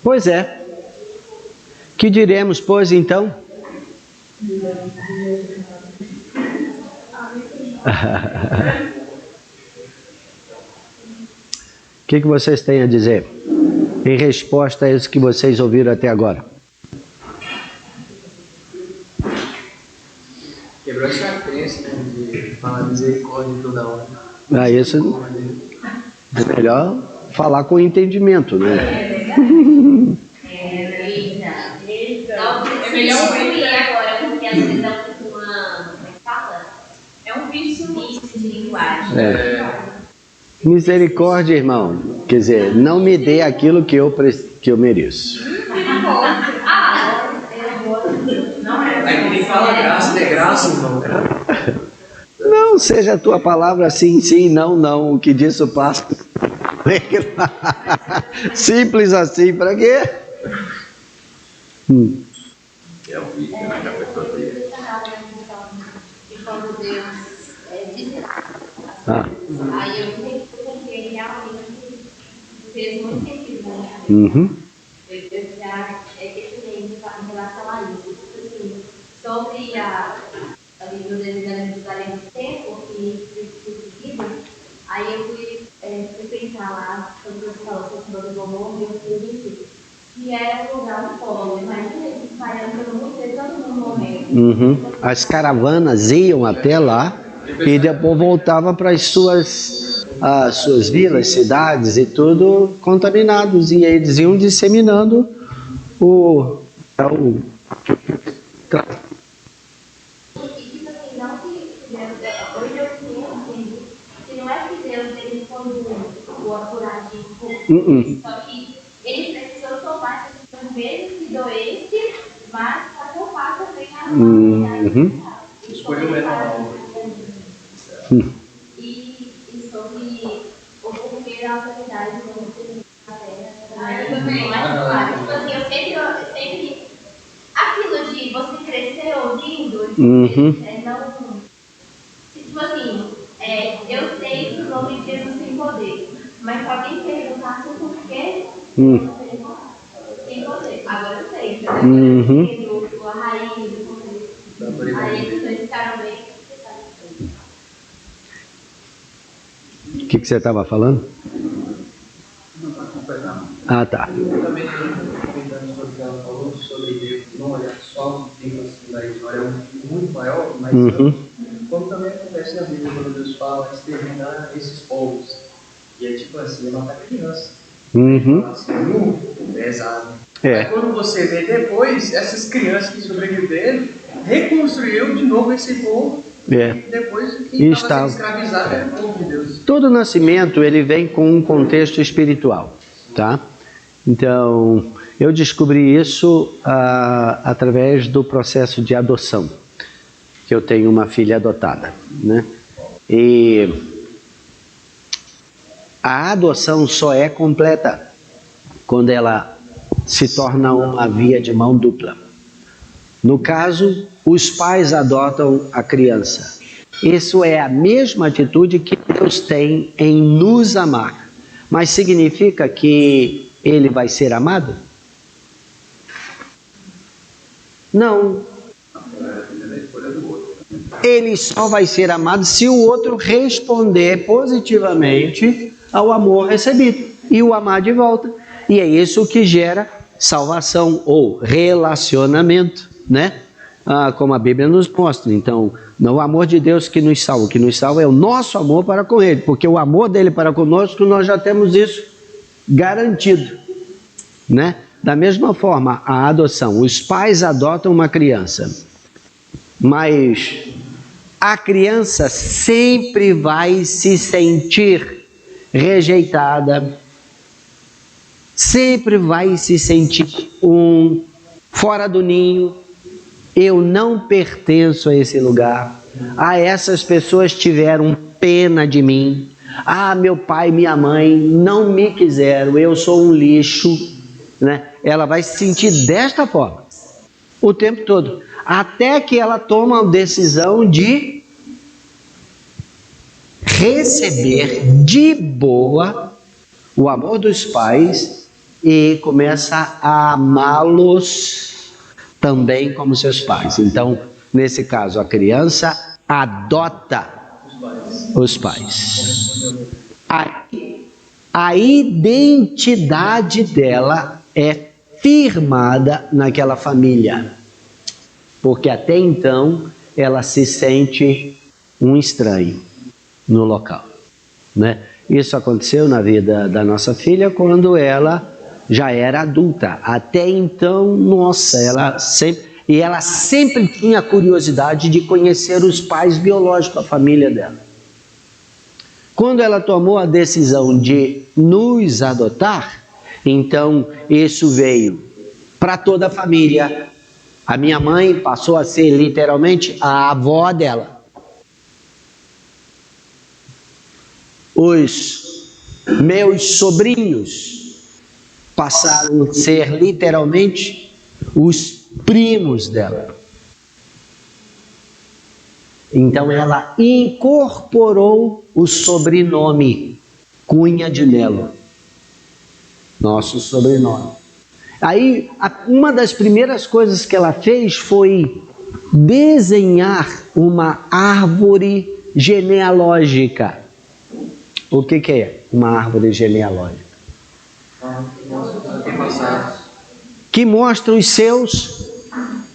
Pois é. Que diremos, pois, então? O que vocês têm a dizer em resposta a isso que vocês ouviram até agora? Quebrou essa crença, né, de falar misericórdia toda hora. Isso é melhor falar com entendimento, né? É melhor ouvir agora, porque às vezes é um vício de linguagem. Misericórdia, irmão. Quer dizer, não me dê aquilo que eu mereço. Aí quem fala graça, é graça, irmão. Não seja a tua palavra sim, sim, não, não. O que disso passa. Simples assim, para quê? É o vício, né, da pessoa ter. E quando Deus disse, aí eu entendi que ele realmente fez muito sentido, né? Eu já questionei em relação a isso. Assim, sobre ali do desenho da linha de tempo e seguido, aí eu fui pensar lá, quando você falou sobre o Gomorra, eu fui que era um lugar de polo. Imagina eles espalhando pelo mundo e todo mundo morrendo. As caravanas iam até lá e depois voltavam para as suas vilas, cidades e tudo contaminados. E eles iam disseminando o hoje eu entendi que não é que Deus ele foi o apurativo, só que ele precisou tomar essas vezes que doesse, mas para tomar também a humanidade. Escolheu melhor. E sobre o porquê da autoridade na terra. Eu também. Eu sempre aquilo de você crescer ouvindo, não. Tipo assim, eu sei que o nome de Jesus tem poder, mas se alguém perguntasse o porquê, tem poder. Agora eu sei, entendeu? A raiz do poder. Aí eles ficaram bem. O que você estava falando? Ah, tá. Eu também comentando sobre o que ela falou, sobre Deus não olhar só o tempo assim da história, é muito maior, mas como também acontece na Bíblia, quando Deus fala exterminar esses povos. E é tipo assim, matar criança. Assim, pesado. Aí quando você vê depois, essas crianças que sobreviveram, reconstruiu de novo esse povo. E depois quem estava sendo escravizado era o povo de Deus. Todo nascimento ele vem com um contexto espiritual, tá? Então, eu descobri isso através do processo de adoção, que eu tenho uma filha adotada, né? E a adoção só é completa quando ela se torna uma via de mão dupla. No caso, os pais adotam a criança. Isso é a mesma atitude que Deus tem em nos amar. Mas significa que ele vai ser amado? Não. Ele só vai ser amado se o outro responder positivamente ao amor recebido e o amar de volta. E é isso que gera salvação ou relacionamento, né? Como a Bíblia nos mostra. Então, não é o amor de Deus que nos salva. O que nos salva é o nosso amor para com Ele, porque o amor dele para conosco, nós já temos isso garantido, né? Da mesma forma, a adoção. Os pais adotam uma criança, mas a criança sempre vai se sentir rejeitada, sempre vai se sentir fora do ninho. Eu não pertenço a esse lugar. Essas pessoas tiveram pena de mim. Meu pai e minha mãe não me quiseram, eu sou um lixo, né? Ela vai se sentir desta forma o tempo todo, até que ela toma a decisão de receber de boa o amor dos pais e começa a amá-los também como seus pais. Então, nesse caso, a criança adota os pais. A identidade dela é firmada naquela família, porque até então ela se sente um estranho no local, né? Isso aconteceu na vida da nossa filha quando ela já era adulta. Até então, nossa, ela sempre tinha curiosidade de conhecer os pais biológicos, a família dela. Quando ela tomou a decisão de nos adotar, então isso veio para toda a família. A minha mãe passou a ser literalmente a avó dela. Os meus sobrinhos passaram a ser literalmente os primos dela. Então ela incorporou o sobrenome Cunha de Melo, nosso sobrenome. Aí, uma das primeiras coisas que ela fez foi desenhar uma árvore genealógica. O que é uma árvore genealógica? Que mostra os seus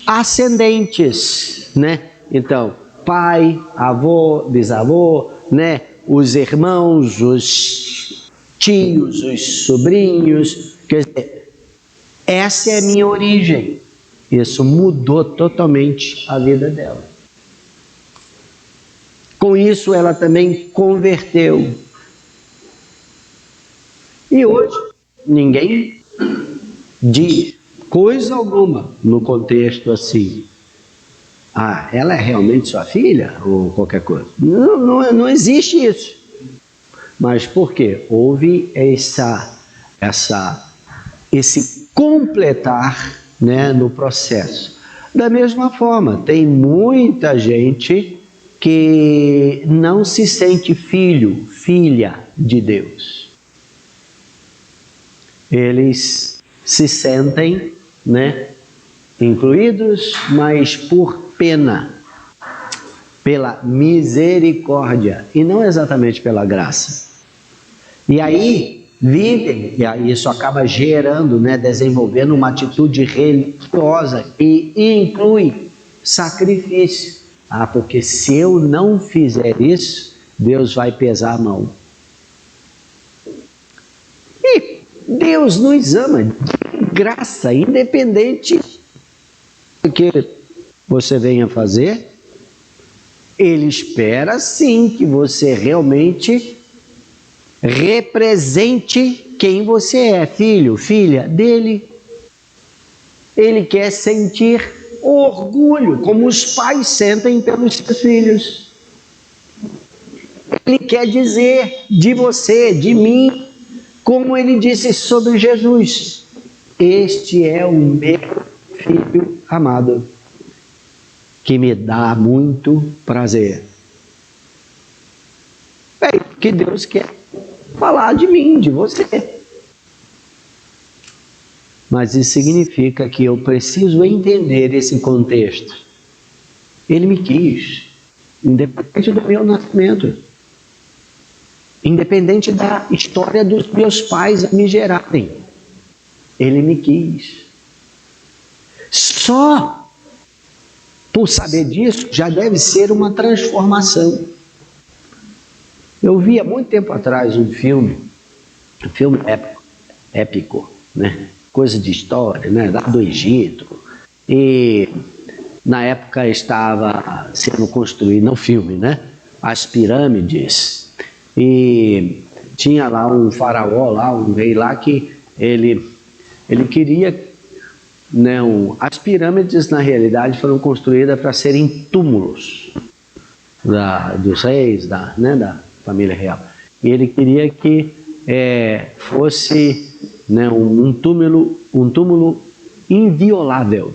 ascendentes, né? Então, pai, avô, bisavô, né? Os irmãos, os tios, os sobrinhos. Quer dizer, essa é a minha origem. Isso mudou totalmente a vida dela. Com isso, ela também converteu. E hoje, ninguém diz coisa alguma no contexto assim. Ah, ela é realmente sua filha? Ou qualquer coisa. Não existe isso. Mas por quê? Houve esse completar, né, no processo. Da mesma forma, tem muita gente que não se sente filho, filha de Deus. Eles se sentem, né, incluídos, mas por pena, pela misericórdia e não exatamente pela graça. E aí vivem, e aí isso acaba gerando, né, desenvolvendo uma atitude religiosa que inclui sacrifício. Ah, porque se eu não fizer isso, Deus vai pesar a mão. E Deus nos ama de graça, independente do que você venha fazer. Ele espera sim que você realmente represente quem você é, filho, filha dele. Ele quer sentir orgulho, como os pais sentem pelos seus filhos. Ele quer dizer de você, de mim, como ele disse sobre Jesus: este é o meu filho amado, que me dá muito prazer. É isso que Deus quer falar de mim, de você. Mas isso significa que eu preciso entender esse contexto. Ele me quis, independente do meu nascimento, independente da história dos meus pais a me gerarem. Ele me quis. Só por saber disso já deve ser uma transformação. Eu vi há muito tempo atrás um filme épico, né? Coisa de história, né? Lá do Egito. E na época estava sendo construído, no filme, né, as pirâmides. E tinha lá um faraó, lá, um rei lá, que ele queria, né, as pirâmides na realidade foram construídas para serem túmulos dos reis, da família real. E ele queria que fosse, né, um túmulo inviolável,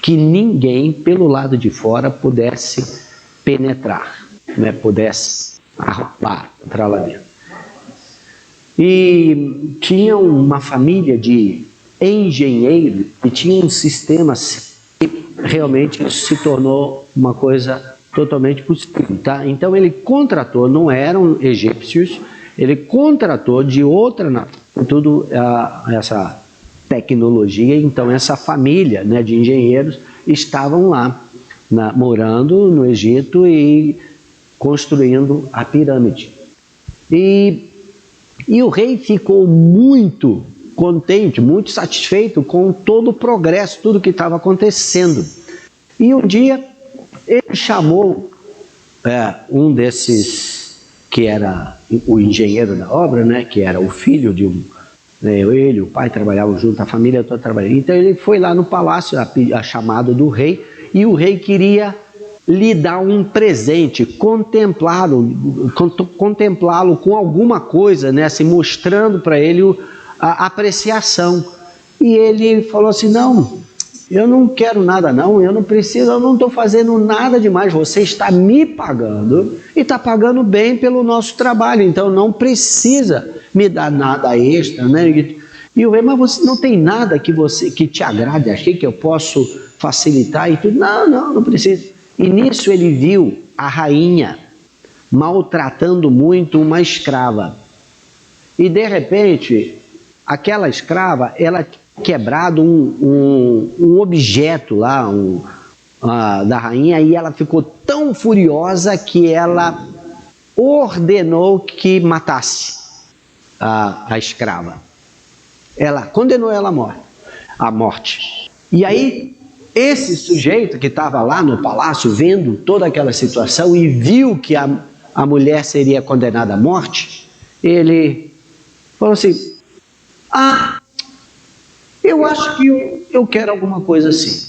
que ninguém pelo lado de fora pudesse penetrar, né, pudesse arrombar, entrar lá dentro. E tinha uma família de engenheiros e tinha um sistema que realmente se tornou uma coisa totalmente possível, tá? Então ele contratou, não eram egípcios, ele contratou de outra nação tudo essa tecnologia. Então essa família, né, de engenheiros estavam lá morando no Egito e construindo a pirâmide. E o rei ficou muito contente, muito satisfeito com todo o progresso, tudo que estava acontecendo. E um dia ele chamou um desses, que era o engenheiro da obra, né, que era o filho de um... ele e o pai trabalhavam junto, a família toda trabalhando. Então ele foi lá no palácio, a chamado do rei, e o rei queria lhe dar um presente, contemplá-lo com alguma coisa, né, assim, mostrando para ele a apreciação. E ele falou assim: não, eu não quero nada não, eu não preciso, eu não estou fazendo nada demais, você está me pagando e está pagando bem pelo nosso trabalho, então não precisa me dar nada extra, né? E o rei: mas você não tem nada que te agrade aqui, que eu posso facilitar e tudo? Não precisa. E nisso ele viu a rainha maltratando muito uma escrava. E de repente, aquela escrava, ela tinha quebrado um objeto lá da rainha, e ela ficou tão furiosa que ela ordenou que matasse a escrava. Ela condenou ela à morte. E aí esse sujeito que estava lá no palácio vendo toda aquela situação e viu que a mulher seria condenada à morte, ele falou assim: eu acho que eu quero alguma coisa assim.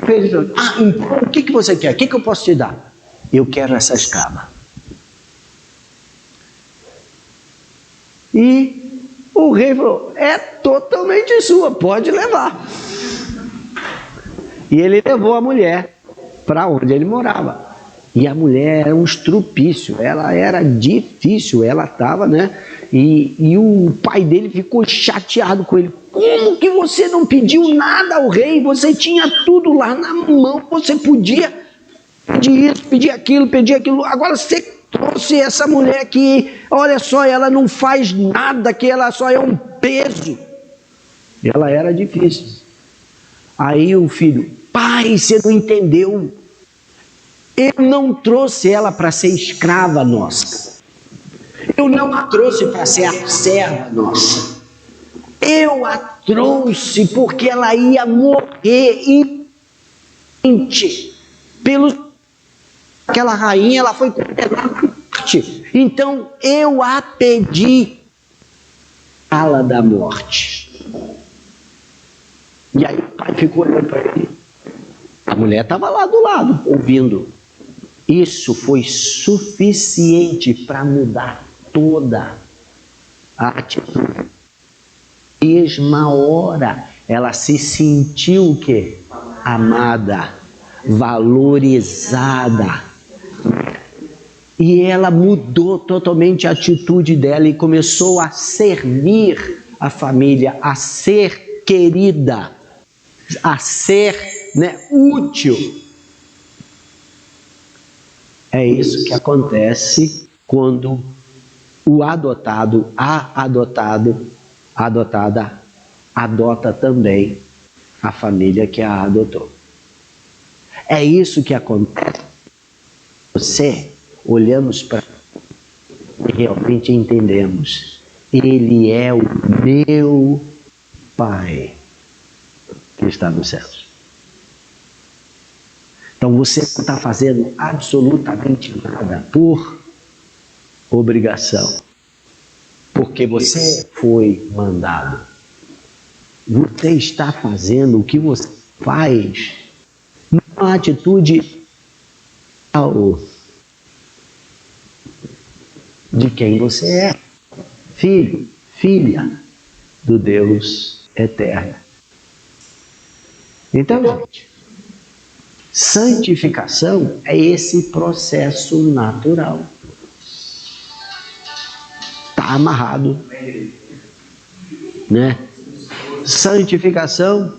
Ele falou: então o que você quer? O que eu posso te dar? Eu quero essa escrava. E o rei falou: é totalmente sua, pode levar. E ele levou a mulher para onde ele morava. E a mulher era um estrupício, ela era difícil, ela estava, né? E o pai dele ficou chateado com ele. Como que você não pediu nada ao rei? Você tinha tudo lá na mão, você podia pedir isso, pedir aquilo. Agora você trouxe essa mulher que, olha só, ela não faz nada, que ela só é um peso. Ela era difícil. Aí o filho: pai, você não entendeu. Eu não trouxe ela para ser escrava nossa. Eu não a trouxe para ser a serva nossa. Eu a trouxe porque ela ia morrer aquela rainha, ela foi condenada à morte. Então eu a pedi ela da morte. E aí o pai ficou olhando para ele. A mulher estava lá do lado, ouvindo. Isso foi suficiente para mudar toda a atitude. Mesma hora, ela se sentiu o quê? Amada, valorizada. E ela mudou totalmente a atitude dela e começou a servir a família, a ser querida, a ser, né, útil. É isso que acontece quando o adotado, a adotada, adota também a família que a adotou. É isso que acontece. Você, olhamos para e realmente entendemos: Ele é o meu Pai que está nos céus. Então você não está fazendo absolutamente nada por obrigação, porque você foi mandado. Você está fazendo o que você faz numa atitude de quem você é, filho, filha do Deus eterno. Então, gente, santificação é esse processo natural. Está amarrado, né? Santificação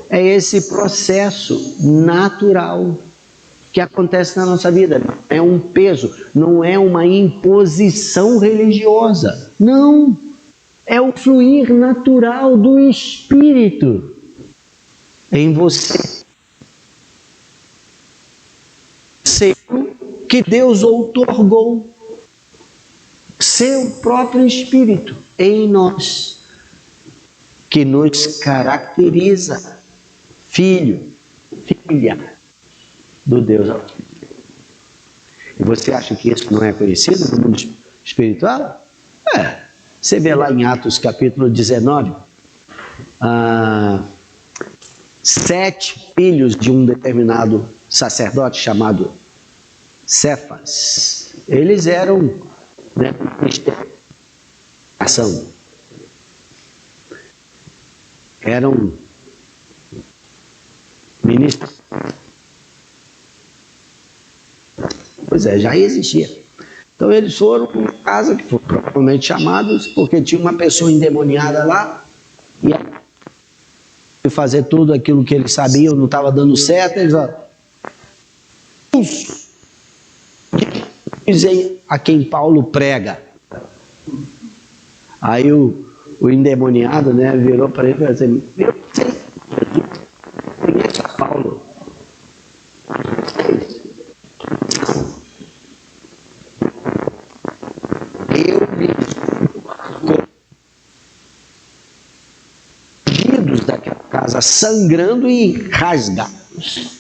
é esse processo natural que acontece na nossa vida. Não é um peso, não é uma imposição religiosa. Não, é o fluir natural do Espírito em você. Que Deus outorgou seu próprio Espírito em nós, que nos caracteriza filho, filha do Deus Altíssimo. E você acha que isso não é conhecido no mundo espiritual? Você vê lá em Atos capítulo 19, 7 filhos de um determinado sacerdote chamado Cefas. Eles eram, né, eram ministros. Pois é, já existia. Então eles foram para uma casa que foram provavelmente chamados porque tinha uma pessoa endemoniada lá e fazer tudo aquilo que eles sabiam não estava dando certo. Eles dizem a quem Paulo prega. Aí o endemoniado, né, virou para ele e falou assim: eu sei, conheço a Paulo. Eu vi daquela casa sangrando e rasgados.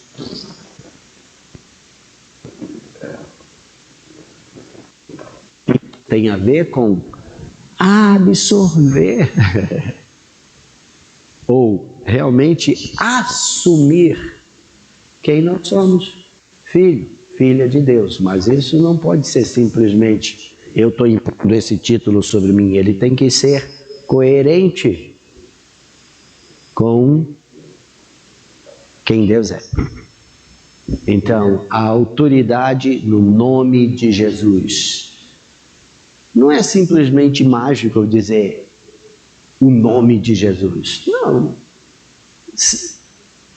Tem a ver com absorver ou realmente assumir quem nós somos, filho, filha de Deus. Mas isso não pode ser simplesmente eu estou impondo esse título sobre mim. Ele tem que ser coerente com quem Deus é. Então, a autoridade no nome de Jesus. Não é simplesmente mágico dizer o nome de Jesus. Não.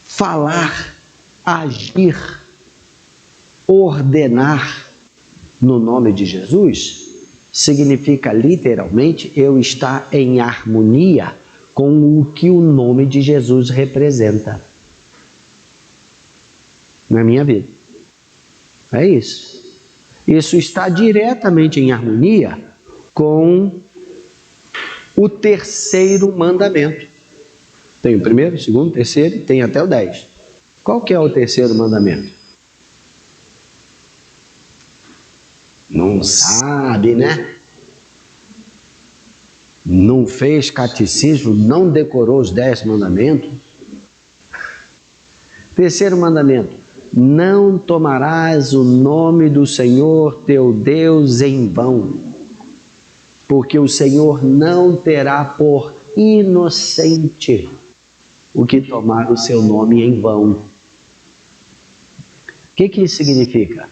Falar, agir, ordenar no nome de Jesus significa literalmente eu estar em harmonia com o que o nome de Jesus representa na minha vida. É isso. Isso está diretamente em harmonia com o terceiro mandamento. Tem o primeiro, o segundo, o terceiro e tem até o 10. Qual que é o terceiro mandamento? Não sabe, né? Não fez catecismo, não decorou os 10 mandamentos. Terceiro mandamento: não tomarás o nome do Senhor teu Deus em vão, porque o Senhor não terá por inocente o que tomar o seu nome em vão. O que isso significa?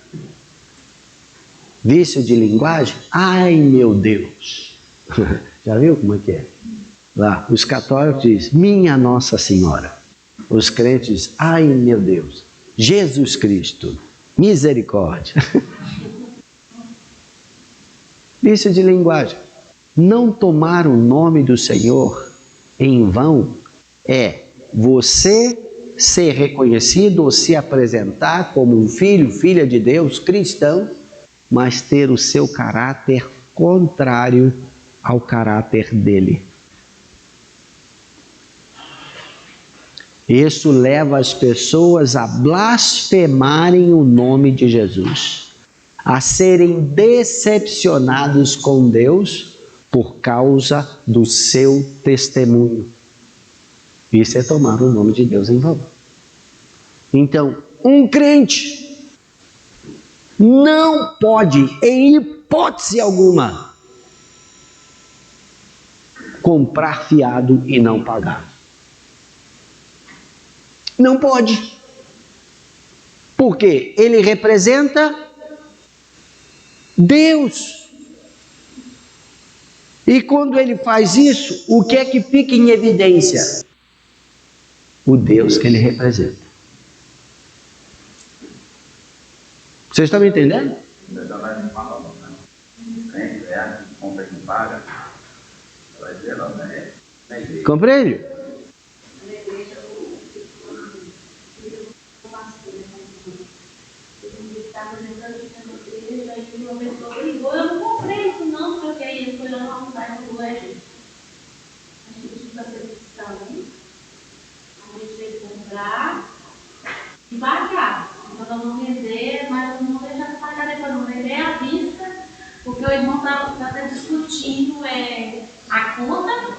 Vício de linguagem? Ai, meu Deus! Já viu como é que é? Lá, os católicos dizem, minha Nossa Senhora. Os crentes dizem, ai, meu Deus! Jesus Cristo, misericórdia. Vício de linguagem. Não tomar o nome do Senhor em vão é você ser reconhecido ou se apresentar como um filho, filha de Deus, cristão, mas ter o seu caráter contrário ao caráter dele. Isso leva as pessoas a blasfemarem o nome de Jesus, a serem decepcionados com Deus por causa do seu testemunho. Isso é tomar o nome de Deus em vão. Então, um crente não pode, em hipótese alguma, comprar fiado e não pagar. Não pode. Porque ele representa Deus. E quando ele faz isso, o que é que fica em evidência? O Deus que ele representa. Vocês estão me entendendo? Compreende? Eu não comprei isso não, porque aí ele foi lá no almoçar e falou, gente, a gente precisa ser cristão, hein? A gente tem que comprar e pagar. Então nós vamos vender, mas não vamos deixar de pagar depois, não vender à vista, porque o irmão está até discutindo a conta.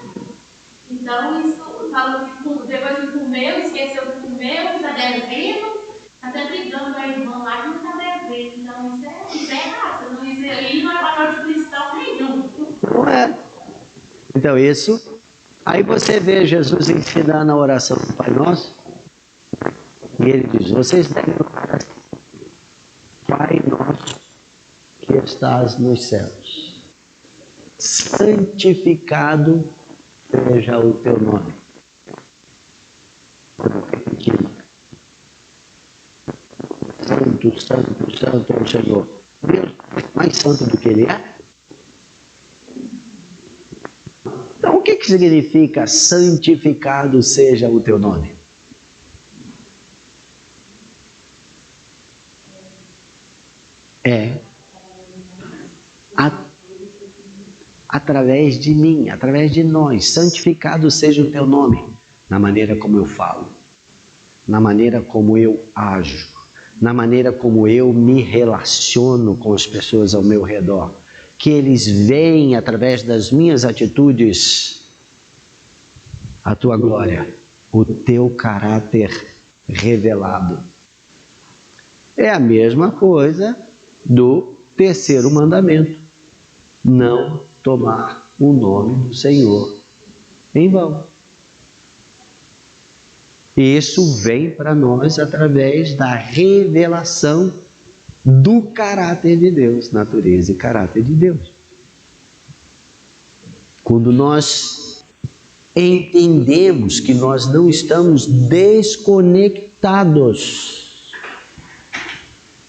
Então isso falou que depois que comeu, esqueceu que comeu, está devendo. Até brigando com a irmã lá que não está devendo. Então isso é errado. Não, isso aí não é papel de cristão nenhum. Não é. Então isso, aí você vê Jesus ensinando a oração do Pai Nosso, e ele diz, vocês devem orar assim, Pai Nosso que estás nos céus, santificado seja o teu nome. Santo, santo, santo é o Senhor. Deus é mais santo do que ele é? Então o que significa santificado seja o teu nome? É através de mim, através de nós, santificado seja o teu nome, na maneira como eu falo, na maneira como eu ajo, na maneira como eu me relaciono com as pessoas ao meu redor, que eles veem através das minhas atitudes a tua glória, o teu caráter revelado. É a mesma coisa do terceiro mandamento, não tomar o nome do Senhor em vão. Isso vem para nós através da revelação do caráter de Deus, natureza e caráter de Deus. Quando nós entendemos que nós não estamos desconectados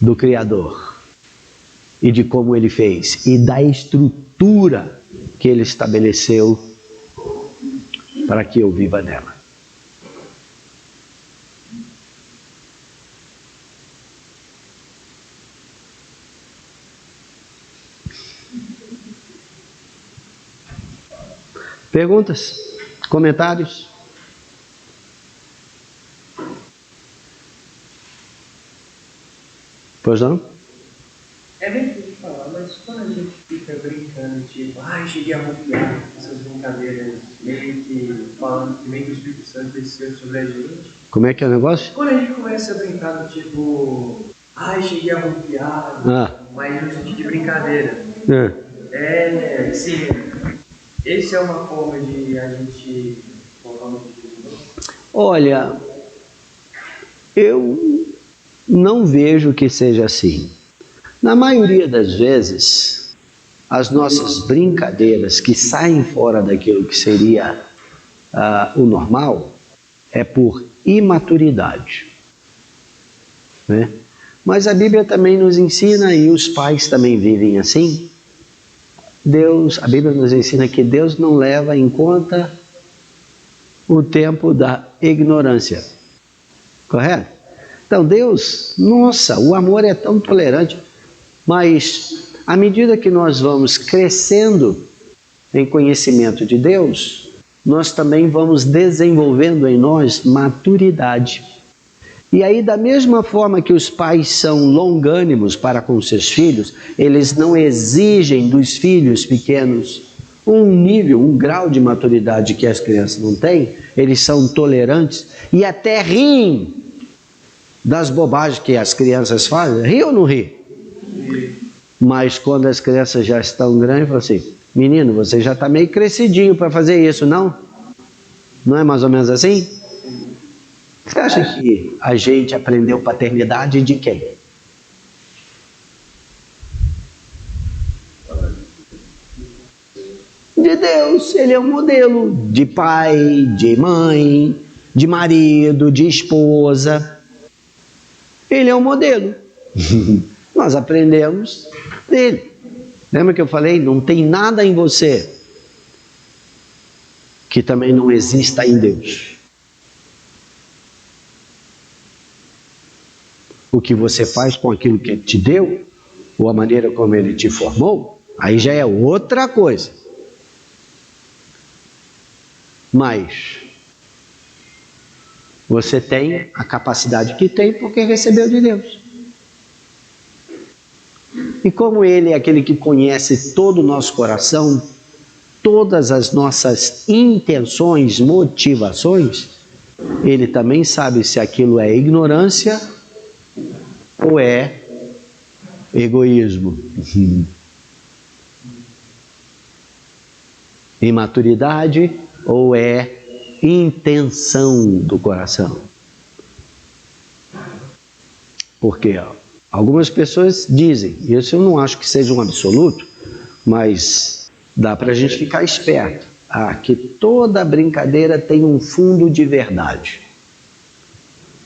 do Criador e de como Ele fez e da estrutura que Ele estabeleceu para que eu viva nela. Perguntas? Comentários? Pois não? É bem difícil de falar, mas quando a gente fica brincando, tipo, cheguei a arrupiar, essas brincadeiras, meio que falando que meio que o Espírito Santo desceu sobre a gente. Como é que é o negócio? Quando a gente começa a brincar do tipo, cheguei a arrupiar, mas no sentido de brincadeira. Sim, esse é uma forma de a gente colocar no sentido. Olha, eu não vejo que seja assim. Na maioria das vezes, as nossas brincadeiras que saem fora daquilo que seria o normal é por imaturidade, né? Mas a Bíblia também nos ensina, e os pais também vivem assim, a Bíblia nos ensina que Deus não leva em conta o tempo da ignorância, correto? Então Deus, nossa, o amor é tão tolerante, mas à medida que nós vamos crescendo em conhecimento de Deus, nós também vamos desenvolvendo em nós maturidade. E aí, da mesma forma que os pais são longânimos para com seus filhos, eles não exigem dos filhos pequenos um grau de maturidade que as crianças não têm, eles são tolerantes e até riem das bobagens que as crianças fazem. Ri ou não ri? Mas quando as crianças já estão grandes, falam assim, menino, você já está meio crescidinho para fazer isso, não? Não é mais ou menos assim? Você acha que a gente aprendeu paternidade de quem? De Deus, ele é um modelo de pai, de mãe, de marido, de esposa. Ele é um modelo. Nós aprendemos dele. Lembra que eu falei? Não tem nada em você que também não exista em Deus. O que você faz com aquilo que ele te deu, ou a maneira como ele te formou, aí já é outra coisa. Mas você tem a capacidade que tem porque recebeu de Deus. E como ele é aquele que conhece todo o nosso coração, todas as nossas intenções, motivações, ele também sabe se aquilo é ignorância ou é egoísmo, imaturidade ou é intenção do coração. Porque algumas pessoas dizem, e isso eu não acho que seja um absoluto, mas dá para a gente ficar esperto, que toda brincadeira tem um fundo de verdade.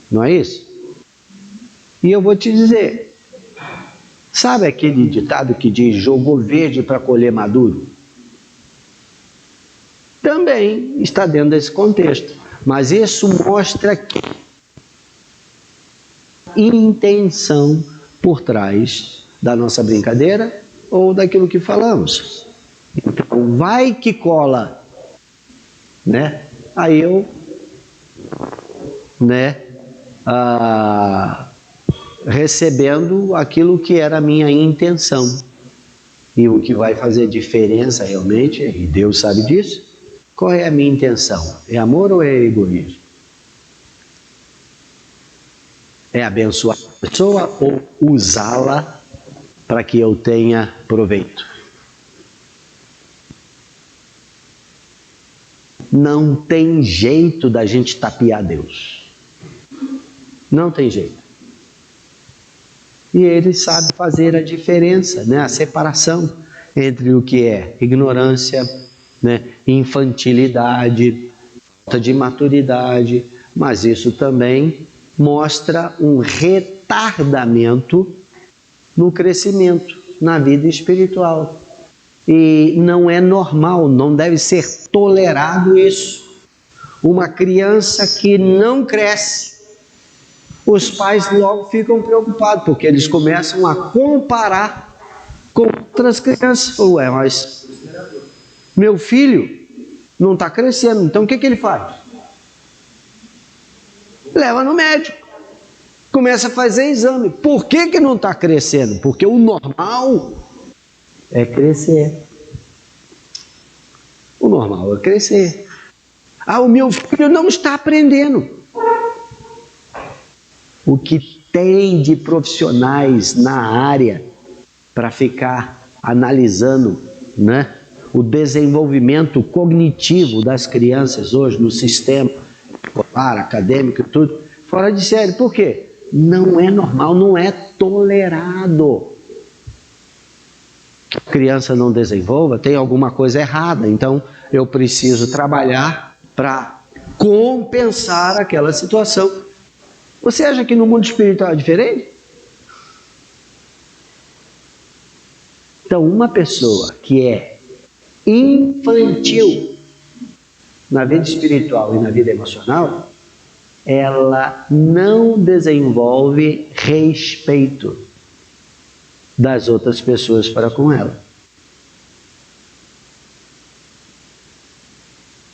Não é isso? E eu vou te dizer, sabe aquele ditado que diz, jogou verde para colher maduro? Também está dentro desse contexto, mas isso mostra que intenção por trás da nossa brincadeira ou daquilo que falamos. Então, vai que cola, né? Aí eu, né, recebendo aquilo que era a minha intenção. E o que vai fazer diferença realmente, e Deus sabe disso, qual é a minha intenção? É amor ou é egoísmo? É abençoar a pessoa ou usá-la para que eu tenha proveito? Não tem jeito da gente tapear Deus. Não tem jeito. E ele sabe fazer a diferença, né? A separação entre o que é ignorância, né? Infantilidade, falta de maturidade, mas isso também mostra um retardamento no crescimento, na vida espiritual. E não é normal, não deve ser tolerado isso. Uma criança que não cresce, os pais logo ficam preocupados, porque eles começam a comparar com outras crianças. Ué, mas meu filho não está crescendo, então o que ele faz? Leva no médico, começa a fazer exame. Por que não está crescendo? Porque o normal é crescer. O normal é crescer. O meu filho não está aprendendo. O que tem de profissionais na área para ficar analisando, né, o desenvolvimento cognitivo das crianças hoje no sistema escolar, acadêmico e tudo, fora de série. Por quê? Não é normal, não é tolerado. Que a criança não desenvolva, tem alguma coisa errada, então eu preciso trabalhar para compensar aquela situação. Você acha que no mundo espiritual é diferente? Então, uma pessoa que é infantil na vida espiritual e na vida emocional, ela não desenvolve respeito das outras pessoas para com ela.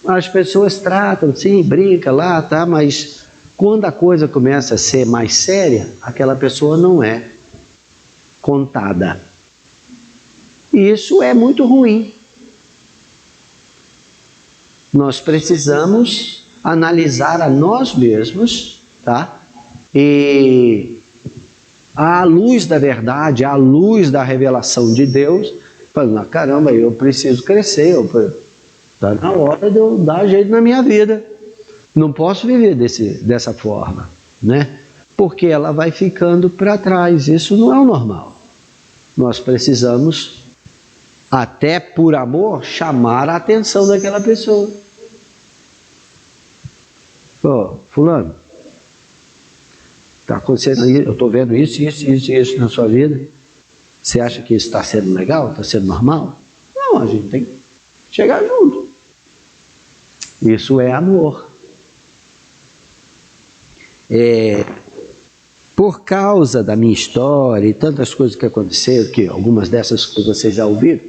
As pessoas tratam, sim, brinca lá, tá, mas quando a coisa começa a ser mais séria, aquela pessoa não é contada. E isso é muito ruim. Nós precisamos analisar a nós mesmos, tá? E à luz da verdade, à luz da revelação de Deus, falando, caramba, eu preciso crescer, está na hora de eu dar jeito na minha vida. Não posso viver dessa forma, né? Porque ela vai ficando para trás. Isso não é o normal. Nós precisamos até por amor, chamar a atenção daquela pessoa. Pô, fulano, está acontecendo isso, eu estou vendo isso na sua vida. Você acha que isso está sendo legal? Está sendo normal? Não, a gente tem que chegar junto. Isso é amor. Por causa da minha história e tantas coisas que aconteceram, que algumas dessas coisas vocês já ouviram,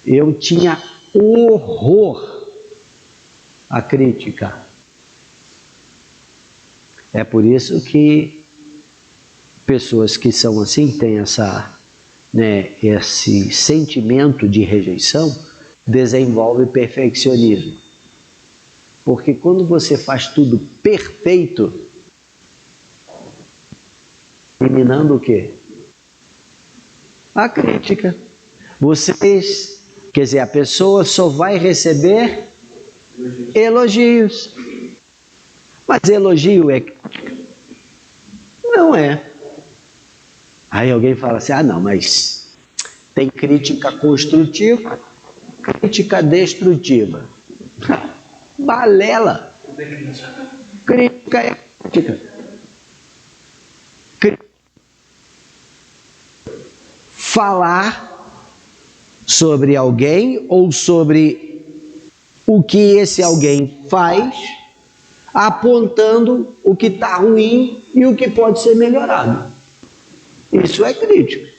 eu tinha horror à crítica. É por isso que pessoas que são assim, têm esse sentimento de rejeição, desenvolve perfeccionismo. Porque quando você faz tudo perfeito, eliminando o quê? A crítica. Quer dizer, a pessoa só vai receber elogios. Mas elogio é crítica? Não é. Aí alguém fala assim, não, mas tem crítica construtiva, crítica destrutiva. Balela. Crítica é crítica. Falar sobre alguém ou sobre o que esse alguém faz, apontando o que está ruim e o que pode ser melhorado. Isso é crítica.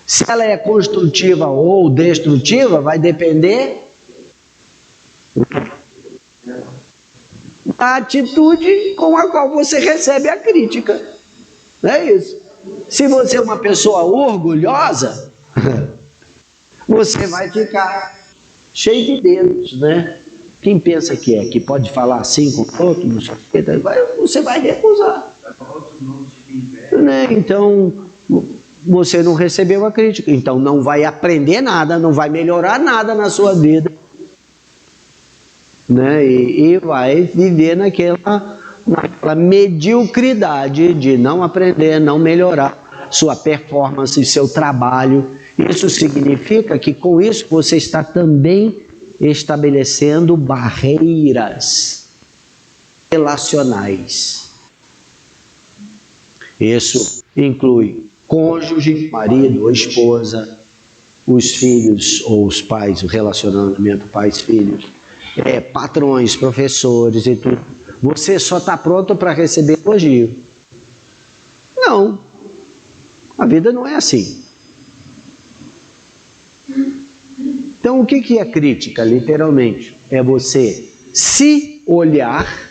Se ela é construtiva ou destrutiva, vai depender da atitude com a qual você recebe a crítica. Não é isso? Se você é uma pessoa orgulhosa, você vai ficar cheio de dedos, né? Quem pensa que pode falar assim com o outro, não sei o que, você vai recusar. Né? Então, você não recebeu a crítica, então não vai aprender nada, não vai melhorar nada na sua vida, né? E vai viver naquela mediocridade de não aprender, não melhorar sua performance, seu trabalho. Isso significa que com isso você está também estabelecendo barreiras relacionais. Isso inclui cônjuge, marido ou esposa, os filhos ou os pais, o relacionamento pais-filhos, patrões, professores e tudo. Você só está pronto para receber elogio. Não. A vida não é assim. Então, o que é crítica, literalmente? É você se olhar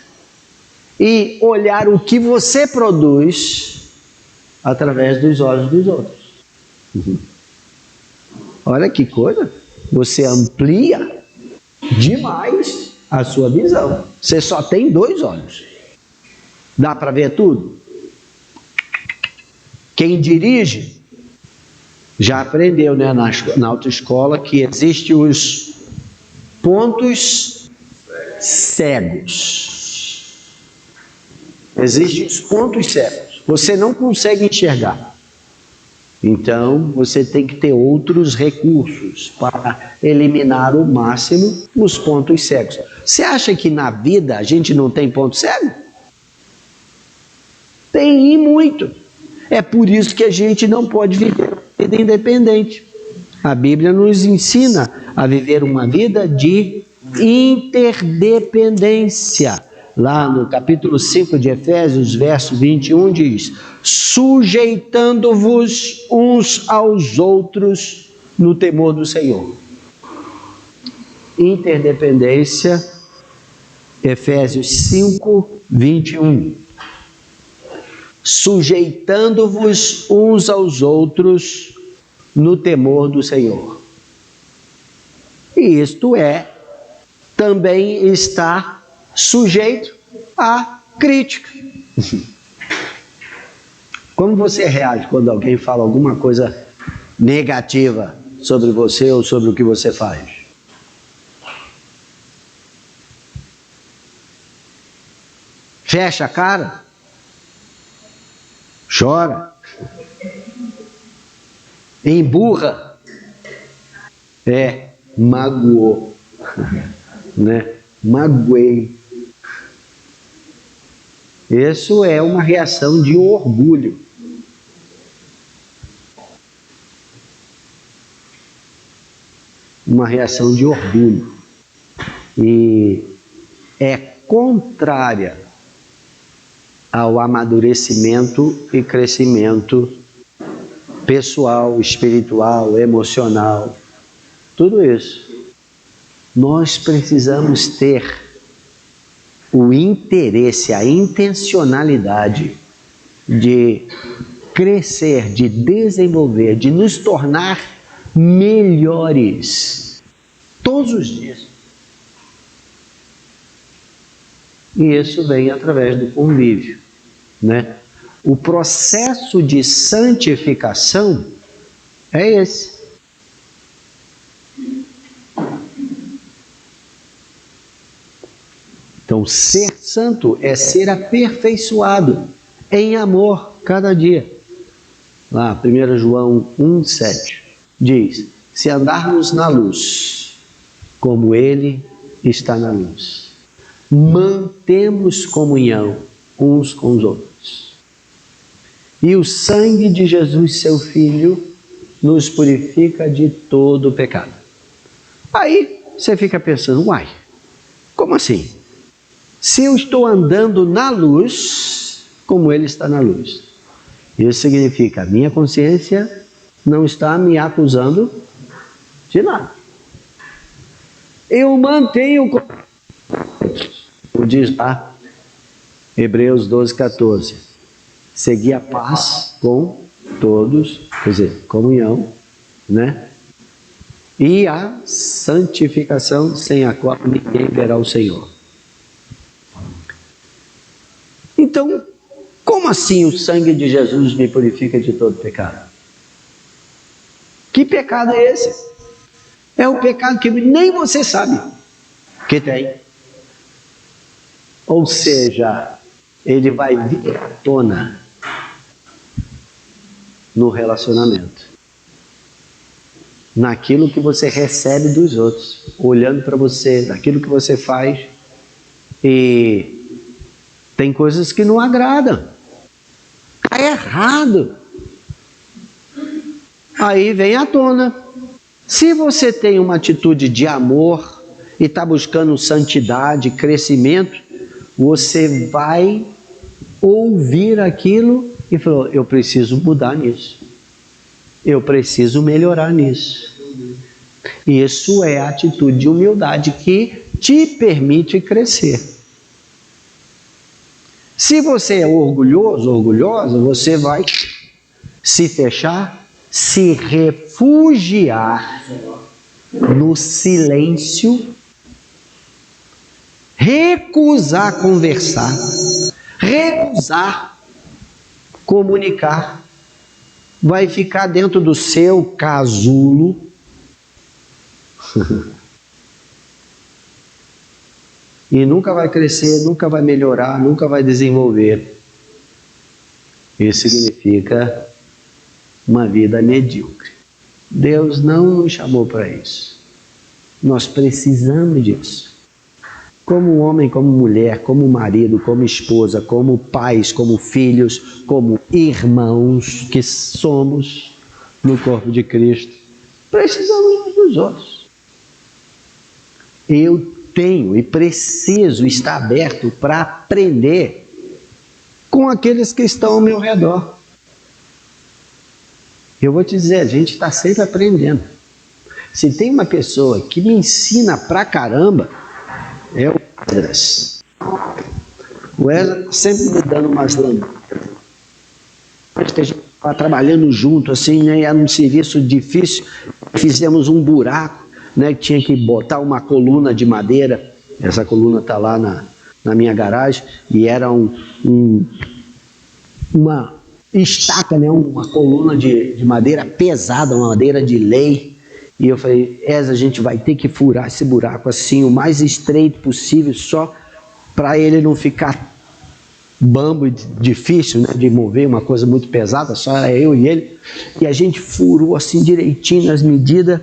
e olhar o que você produz através dos olhos dos outros. Olha que coisa! Você amplia demais a sua visão. Você só tem 2 olhos. Dá para ver tudo? Quem dirige já aprendeu, né, na autoescola que existem os pontos cegos. Existem os pontos cegos. Você não consegue enxergar. Então, você tem que ter outros recursos para eliminar o máximo os pontos cegos. Você acha que na vida a gente não tem ponto cego? Tem, e muito. É por isso que a gente não pode viver uma vida independente. A Bíblia nos ensina a viver uma vida de interdependência. Lá no capítulo 5 de Efésios, verso 21, diz: sujeitando-vos uns aos outros no temor do Senhor. Interdependência, Efésios 5, 21. Sujeitando-vos uns aos outros no temor do Senhor. E isto também está sujeito à crítica. Como você reage quando alguém fala alguma coisa negativa sobre você ou sobre o que você faz? Fecha a cara? Chora? Emburra? Magoou, né? Magoei. Isso é uma reação de orgulho. Uma reação de orgulho. E é contrária ao amadurecimento e crescimento pessoal, espiritual, emocional. Tudo isso. Nós precisamos ter o interesse, a intencionalidade de crescer, de desenvolver, de nos tornar melhores todos os dias. E isso vem através do convívio, né? O processo de santificação é esse. Então, ser santo é ser aperfeiçoado em amor cada dia. Lá, 1 João 1,7 diz: se andarmos na luz, como Ele está na luz, mantemos comunhão uns com os outros. E o sangue de Jesus, seu Filho, nos purifica de todo o pecado. Aí você fica pensando, uai, como assim? Se eu estou andando na luz, como Ele está na luz. Isso significa, a minha consciência não está me acusando de nada. Eu mantenho, como diz lá, Hebreus 12:14, seguir a paz com todos, quer dizer, comunhão, né? E a santificação, sem a qual ninguém verá o Senhor. Então, como assim o sangue de Jesus me purifica de todo pecado? Que pecado é esse? É o pecado que nem você sabe que tem. Ou seja, ele vai vir à tona no relacionamento. Naquilo que você recebe dos outros, olhando para você, naquilo que você faz. E tem coisas que não agradam. Está errado. Aí vem à tona. Se você tem uma atitude de amor e está buscando santidade, crescimento, você vai ouvir aquilo e falar, eu preciso mudar nisso. Eu preciso melhorar nisso. Isso é a atitude de humildade que te permite crescer. Se você é orgulhoso, orgulhosa, você vai se fechar, se refugiar no silêncio, recusar conversar, recusar comunicar, vai ficar dentro do seu casulo. E nunca vai crescer, nunca vai melhorar, nunca vai desenvolver. Isso significa uma vida medíocre. Deus não nos chamou para isso. Nós precisamos disso. Como homem, como mulher, como marido, como esposa, como pais, como filhos, como irmãos que somos no corpo de Cristo, precisamos uns dos outros. Eu tenho e preciso estar aberto para aprender com aqueles que estão ao meu redor. Eu vou te dizer, a gente está sempre aprendendo. Se tem uma pessoa que me ensina pra caramba, é o Esdras. O Esdras sempre me dando umas lâmpadas. Acho que a gente estava trabalhando junto, assim, né? Era um serviço difícil. Fizemos um buraco, né? Tinha que botar uma coluna de madeira. Essa coluna está lá na minha garagem. E era uma estaca, né? Uma coluna de madeira pesada, uma madeira de lei. E eu falei, a gente vai ter que furar esse buraco assim, o mais estreito possível, só para ele não ficar bambo e difícil, né, de mover, uma coisa muito pesada, só era eu e ele. E a gente furou assim direitinho nas medidas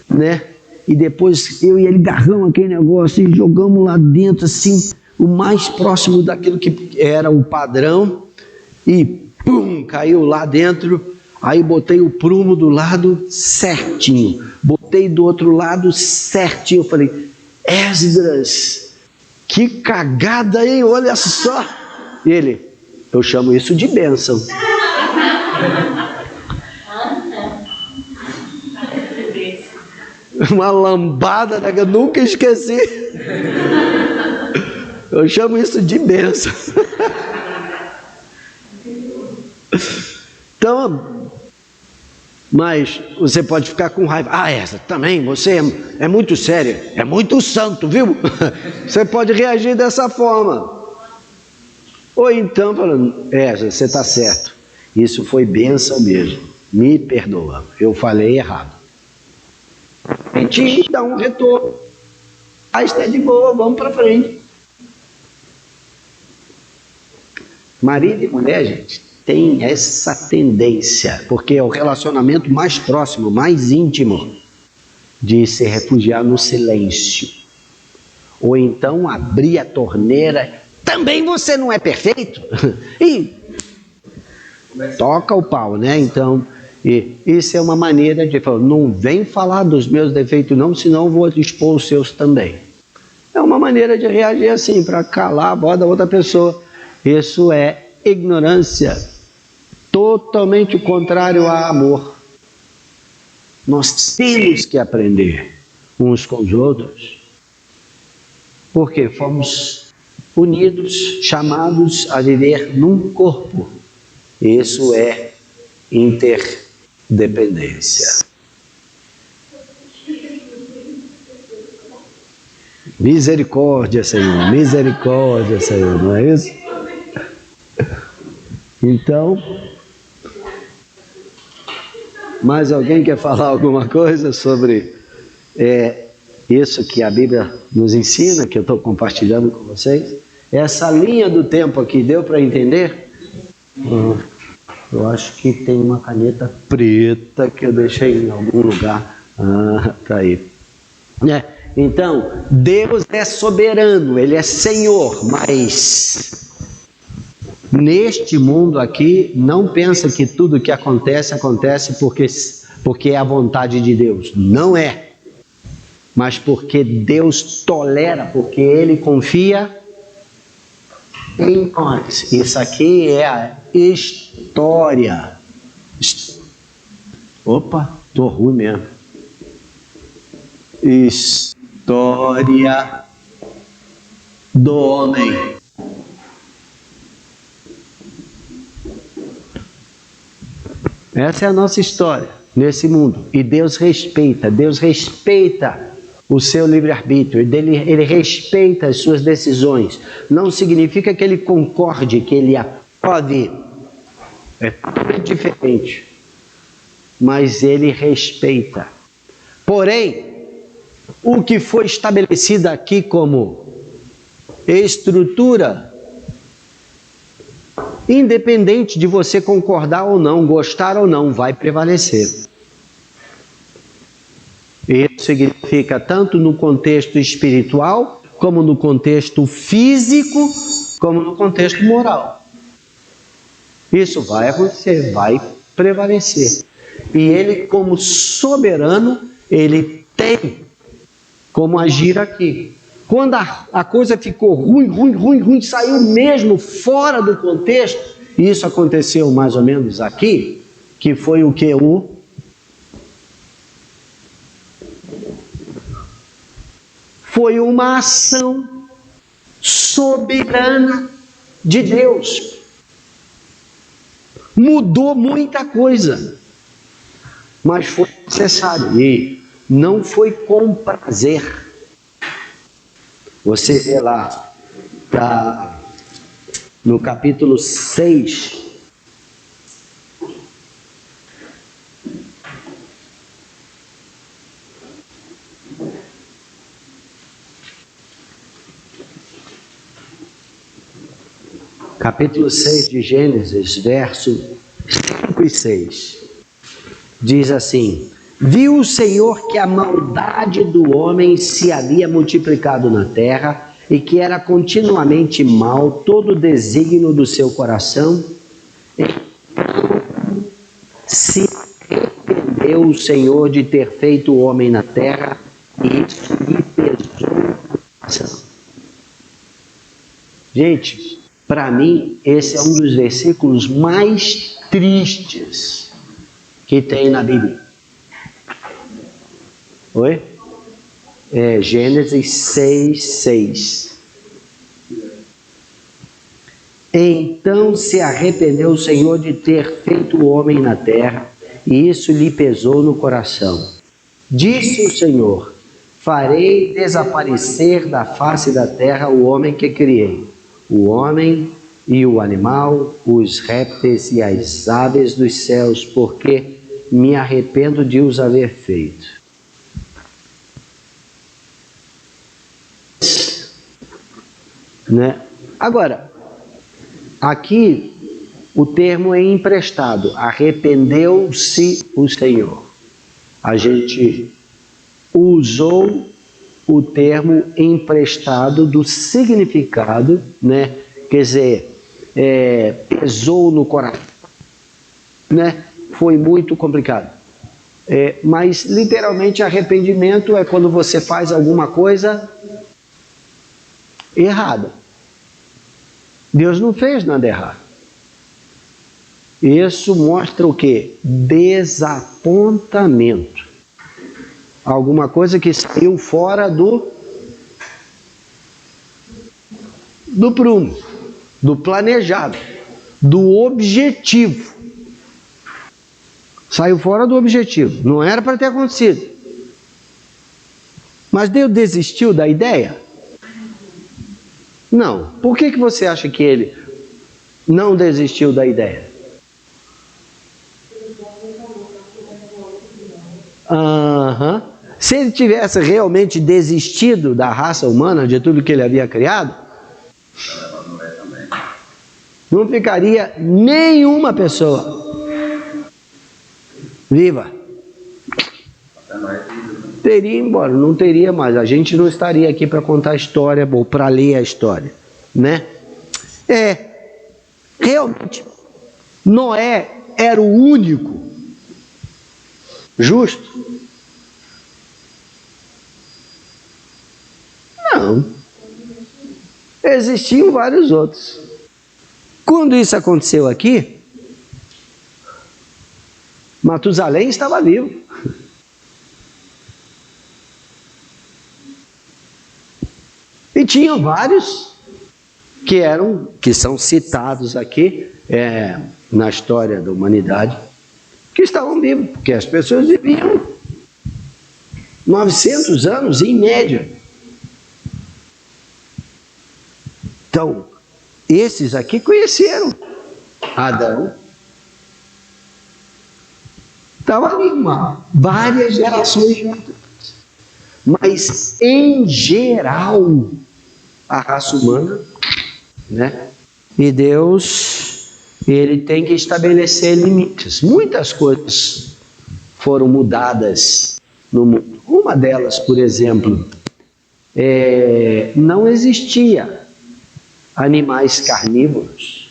né? E depois eu e ele agarramos aquele negócio e jogamos lá dentro, assim, o mais próximo daquilo que era o padrão, e pum, caiu lá dentro. Aí botei o prumo do lado certinho, botei do outro lado certinho. Eu falei, Esdras, que cagada, hein? Olha só. E ele, eu chamo isso de bênção. Uma lambada, né, que eu nunca esqueci. Eu chamo isso de bênção. Então, mas você pode ficar com raiva. Ah, essa também, você é muito sério, é muito santo, viu? Você pode reagir dessa forma. Ou então, falando, você está certo. Isso foi bênção mesmo. Me perdoa, eu falei errado. A gente dá um retorno. Ah, está de boa, vamos para frente. Marido e mulher, gente, tem essa tendência, porque é o relacionamento mais próximo, mais íntimo, de se refugiar no silêncio. Ou então abrir a torneira. Também você não é perfeito? E toca o pau, né? Então, isso é uma maneira de falar, não vem falar dos meus defeitos não, senão eu vou expor os seus também. É uma maneira de reagir assim, para calar a voz da outra pessoa. Isso é ignorância, totalmente o contrário a amor. Nós temos que aprender uns com os outros, porque fomos unidos, chamados a viver num corpo. Isso é interdependência. Misericórdia, Senhor, não é isso? Então, mais alguém quer falar alguma coisa sobre isso que a Bíblia nos ensina, que eu estou compartilhando com vocês? Essa linha do tempo aqui, deu para entender? Eu acho que tem uma caneta preta que eu deixei em algum lugar. Tá aí. Então, Deus é soberano, Ele é Senhor, mas neste mundo aqui, não pensa que tudo que acontece porque é a vontade de Deus. Não é. Mas porque Deus tolera, porque Ele confia em nós. Isso aqui é a história. Opa, tô ruim mesmo. História do homem. Essa é a nossa história nesse mundo. E Deus respeita o seu livre-arbítrio, ele respeita as suas decisões. Não significa que ele concorde, que ele aprove. É tudo diferente. Mas ele respeita. Porém, o que foi estabelecido aqui como estrutura, independente de você concordar ou não, gostar ou não, vai prevalecer. Isso significa tanto no contexto espiritual, como no contexto físico, como no contexto moral. Isso vai acontecer, vai prevalecer. E ele, como soberano, ele tem como agir aqui. Quando a coisa ficou ruim, saiu mesmo fora do contexto, e isso aconteceu mais ou menos aqui, que foi o que? Foi uma ação soberana de Deus. Mudou muita coisa, mas foi necessário, e não foi com prazer. Você vê lá, no capítulo 6, capítulo 6 de Gênesis, verso 5 e 6, diz assim: Viu o Senhor que a maldade do homem se havia multiplicado na terra e que era continuamente mal todo o desígnio do seu coração. Então se arrependeu o Senhor de ter feito o homem na terra e isso lhe pesou no coração. Gente, para mim, esse é um dos versículos mais tristes que tem na Bíblia. Oi? É Gênesis 6:6. Então se arrependeu o Senhor de ter feito o homem na terra, e isso lhe pesou no coração. Disse o Senhor: farei desaparecer da face da terra o homem que criei, o homem e o animal, os répteis e as aves dos céus, porque me arrependo de os haver feito. Né? Agora, aqui o termo é emprestado, arrependeu-se o Senhor. A gente usou o termo emprestado do significado, né? Quer dizer, pesou no coração, né? Foi muito complicado. Mas literalmente arrependimento é quando você faz alguma coisa errada. Deus não fez nada errado. Isso mostra o quê? Desapontamento. Alguma coisa que saiu fora do prumo, do planejado, do objetivo. Saiu fora do objetivo. Não era para ter acontecido. Mas Deus desistiu da ideia? Não. Por que você acha que ele não desistiu da ideia? Se ele tivesse realmente desistido da raça humana, de tudo que ele havia criado, não ficaria nenhuma pessoa viva. Teria ido embora, não teria mais. A gente não estaria aqui para contar a história ou para ler a história, né? Realmente, Noé era o único justo? Não. Existiam vários outros. Quando isso aconteceu aqui, Matusalém estava vivo. E tinham vários que são citados aqui na história da humanidade, que estavam vivos, porque as pessoas viviam 900 anos em média. Então, esses aqui conheceram Adão. Estava ali várias gerações juntas. Mas, em geral, a raça humana, né? E Deus, ele tem que estabelecer limites. Muitas coisas foram mudadas no mundo. Uma delas, por exemplo, não existia animais carnívoros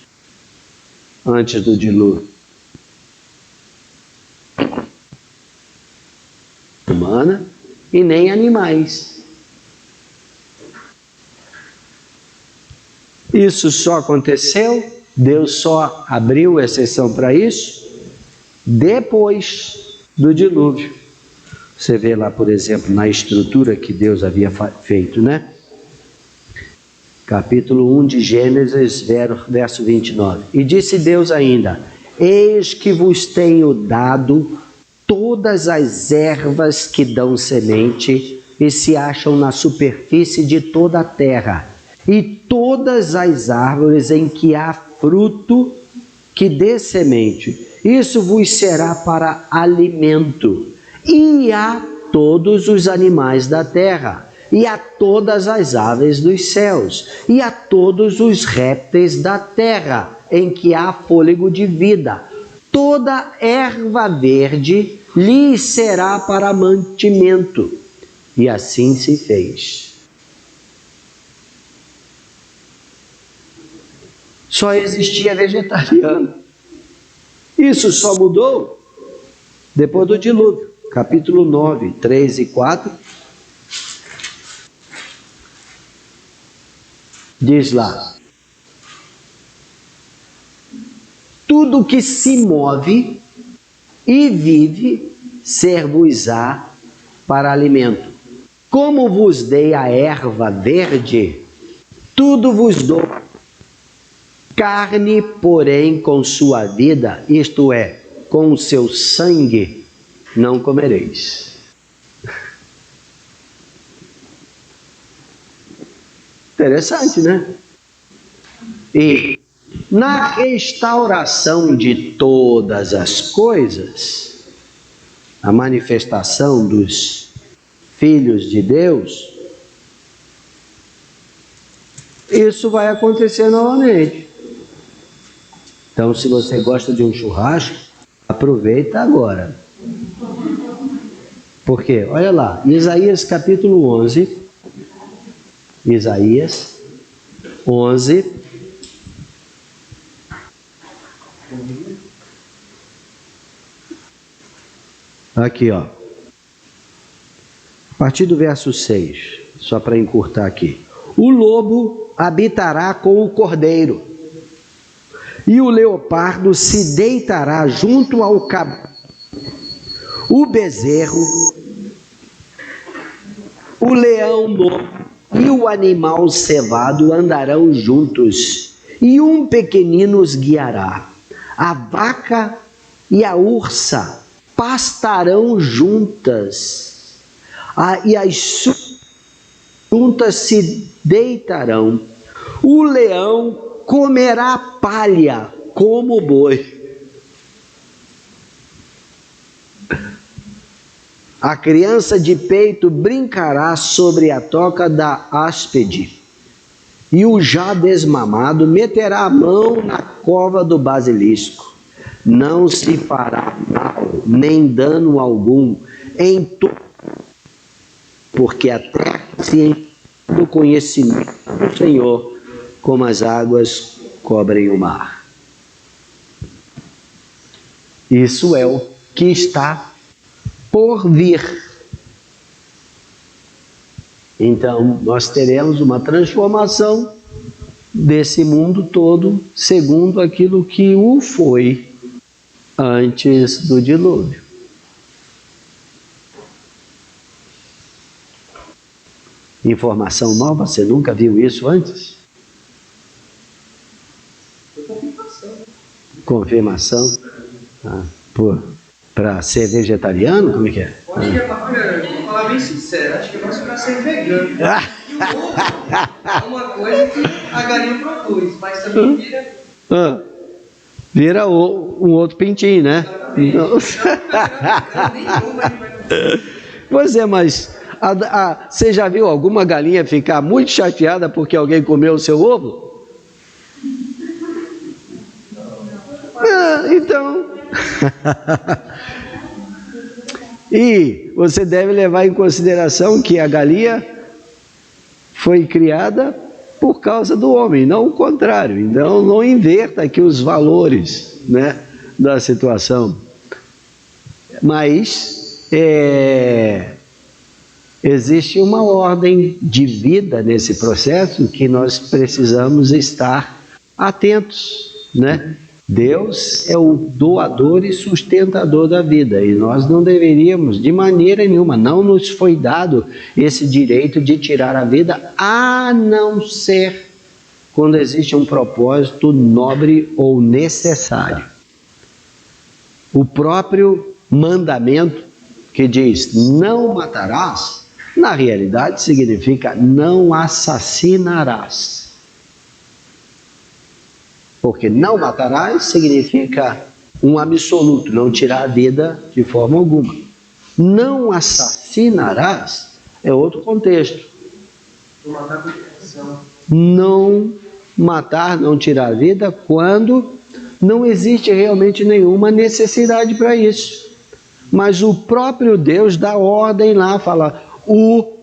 antes do dilúvio. Humana e nem animais. Isso só aconteceu, Deus só abriu exceção para isso depois do dilúvio. Você vê lá, por exemplo, na estrutura que Deus havia feito, né? Capítulo 1 de Gênesis, verso 29. E disse Deus ainda: eis que vos tenho dado todas as ervas que dão semente e se acham na superfície de toda a terra, e todas as árvores em que há fruto que dê semente. Isso vos será para alimento. E a todos os animais da terra, e a todas as aves dos céus, e a todos os répteis da terra, em que há fôlego de vida. Toda erva verde lhe será para mantimento. E assim se fez. Só existia vegetariano. Isso só mudou depois do dilúvio. Capítulo 9, 3 e 4. Diz lá: tudo que se move e vive ser-vos-á para alimento. Como vos dei a erva verde, tudo vos dou. Carne, porém, com sua vida, isto é, com o seu sangue, não comereis. Interessante, né? E na restauração de todas as coisas, a manifestação dos filhos de Deus, isso vai acontecer novamente. Então, se você gosta de um churrasco, aproveita agora. Por quê? Olha lá, Isaías capítulo 11. Isaías 11. Aqui, ó. A partir do verso 6, só para encurtar aqui. O lobo habitará com o cordeiro, e o leopardo se deitará junto ao cabrito. O bezerro, o leão novo e o animal cevado andarão juntos, e um pequenino os guiará. A vaca e a ursa pastarão juntas, e as juntas se deitarão. O leão comerá palha como o boi. A criança de peito brincará sobre a toca da áspide, e o já desmamado meterá a mão na cova do basilisco. Não se fará mal, nem dano algum, porque a terra se enche do conhecimento do Senhor, como as águas cobrem o mar. Isso é o que está por vir. Então, nós teremos uma transformação desse mundo todo, segundo aquilo que o foi antes do dilúvio. Informação nova, você nunca viu isso antes? Confirmação. Para ser vegetariano, como é que é? Acho que vou falar bem sincero, acho que é mais para ser vegano. E o ovo é uma coisa que a galinha produz, mas também vira um outro pintinho, né? Pois é, mas você já viu alguma galinha ficar muito chateada porque alguém comeu o seu ovo? Então... E você deve levar em consideração que a galinha foi criada por causa do homem, não o contrário. Então não inverta aqui os valores, né, da situação. Mas existe uma ordem de vida nesse processo que nós precisamos estar atentos, né? Deus é o doador e sustentador da vida, e nós não deveríamos, de maneira nenhuma, não nos foi dado esse direito de tirar a vida, a não ser quando existe um propósito nobre ou necessário. O próprio mandamento que diz não matarás, na realidade significa não assassinarás. Porque não matarás significa um absoluto, não tirar a vida de forma alguma. Não assassinarás é outro contexto. Não matar, não tirar a vida quando não existe realmente nenhuma necessidade para isso. Mas o próprio Deus dá ordem lá, fala: o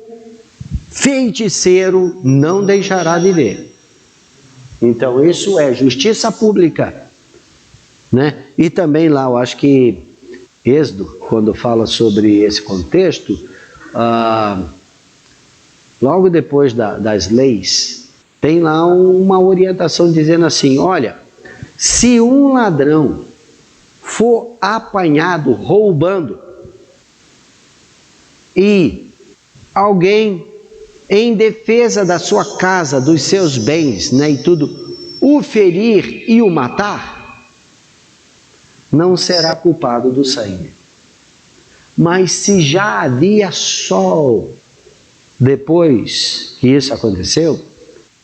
feiticeiro não deixará viver. Então isso é justiça pública, né? E também lá, eu acho que Êxodo, quando fala sobre esse contexto, logo depois das leis, tem lá uma orientação dizendo assim: olha, se um ladrão for apanhado roubando e alguém em defesa da sua casa, dos seus bens, né, e tudo, o ferir e o matar, não será culpado do sangue. Mas se já havia sol depois que isso aconteceu,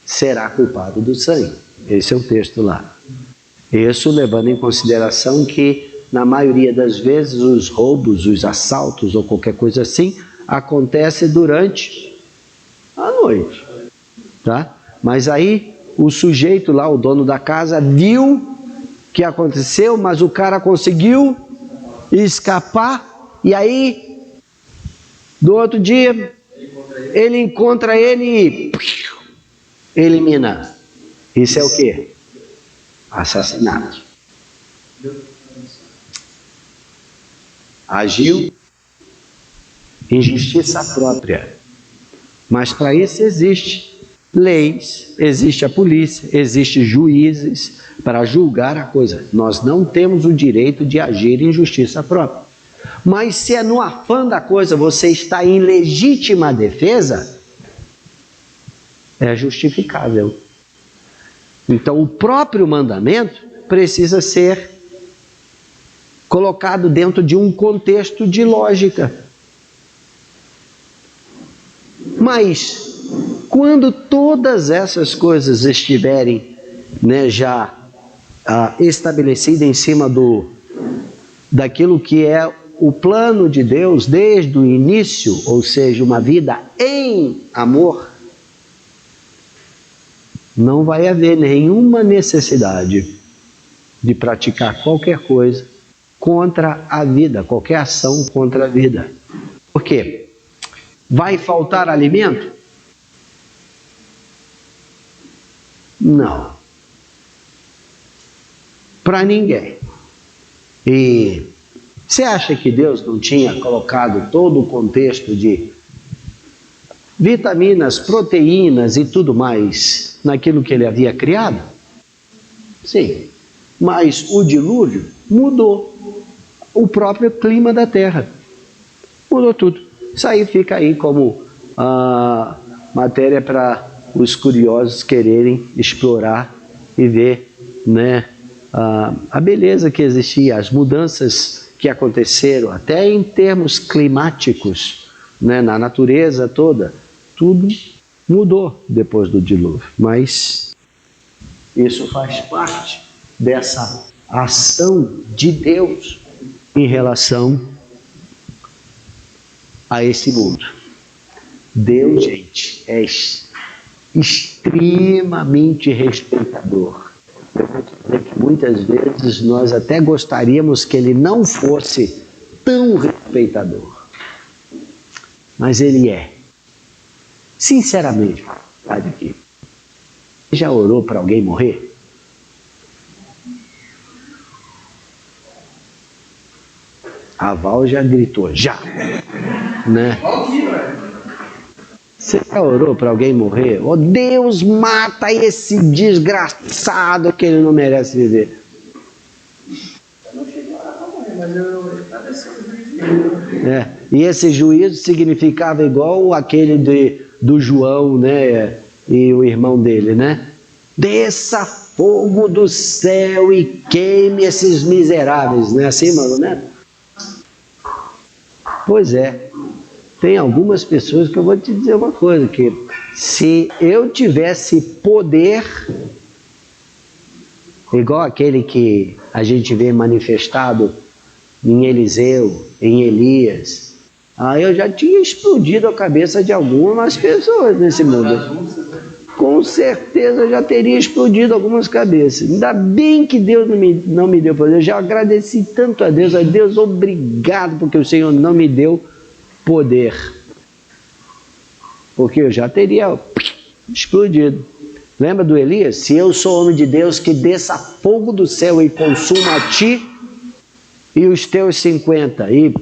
será culpado do sangue. Esse é o texto lá. Isso levando em consideração que, na maioria das vezes, os roubos, os assaltos ou qualquer coisa assim, acontece durante a noite, tá? Mas aí o sujeito lá, o dono da casa, viu que aconteceu, mas o cara conseguiu escapar, e aí, do outro dia, ele encontra ele e elimina. Isso é o quê? Assassinato. Agiu em justiça própria. Mas para isso existe leis, existe a polícia, existe juízes para julgar a coisa. Nós não temos o direito de agir em justiça própria. Mas se é no afã da coisa você está em legítima defesa, é justificável. Então o próprio mandamento precisa ser colocado dentro de um contexto de lógica. Mas quando todas essas coisas estiverem, né, já estabelecidas em cima daquilo que é o plano de Deus desde o início, ou seja, uma vida em amor, não vai haver nenhuma necessidade de praticar qualquer coisa contra a vida, qualquer ação contra a vida. Por quê? Vai faltar alimento? Não. Para ninguém. E você acha que Deus não tinha colocado todo o contexto de vitaminas, proteínas e tudo mais naquilo que ele havia criado? Sim. Mas o dilúvio mudou o próprio clima da terra. Mudou tudo. Isso aí fica aí como matéria para os curiosos quererem explorar e ver, né, a beleza que existia, as mudanças que aconteceram, até em termos climáticos, né, na natureza toda. Tudo mudou depois do dilúvio, mas isso faz parte dessa ação de Deus em relação a esse mundo. Deus, gente, é extremamente respeitador. Muitas vezes nós até gostaríamos que ele não fosse tão respeitador, mas ele é. Sinceramente, sabe que já orou para alguém morrer? A Val já gritou, já, né? Você já orou para alguém morrer? Oh, Deus, mata esse desgraçado que ele não merece viver. Eu não cheguei a orar para morrer, mas eu agradeci o juízo. E esse juízo significava igual aquele do João, né? E o irmão dele, né? Desça fogo do céu e queime esses miseráveis, né? Assim, mano, né? Pois é. Tem algumas pessoas que eu vou te dizer uma coisa, que se eu tivesse poder, igual aquele que a gente vê manifestado em Eliseu, em Elias, eu já tinha explodido a cabeça de algumas pessoas nesse mundo. Com certeza eu já teria explodido algumas cabeças. Ainda bem que Deus não me deu poder. Eu já agradeci tanto a Deus, obrigado porque o Senhor não me deu poder. Porque eu já teria explodido. Lembra do Elias? Se eu sou homem de Deus, que desça fogo do céu e consuma a ti e os teus 50. E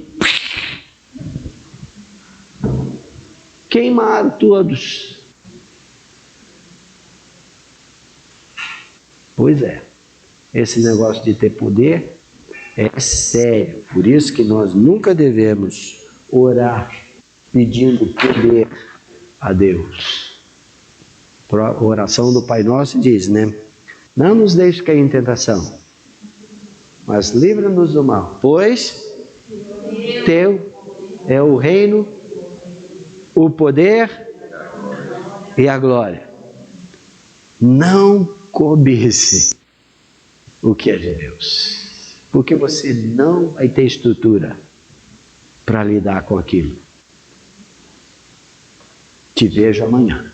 queimaram todos. Pois é, esse negócio de ter poder é sério. Por isso que nós nunca devemos orar pedindo poder a Deus. A oração do Pai Nosso diz, né? Não nos deixe cair em tentação, mas livra-nos do mal, pois teu é o reino, o poder e a glória. Não cobice o que é de Deus, porque você não vai ter estrutura para lidar com aquilo. Te vejo amanhã.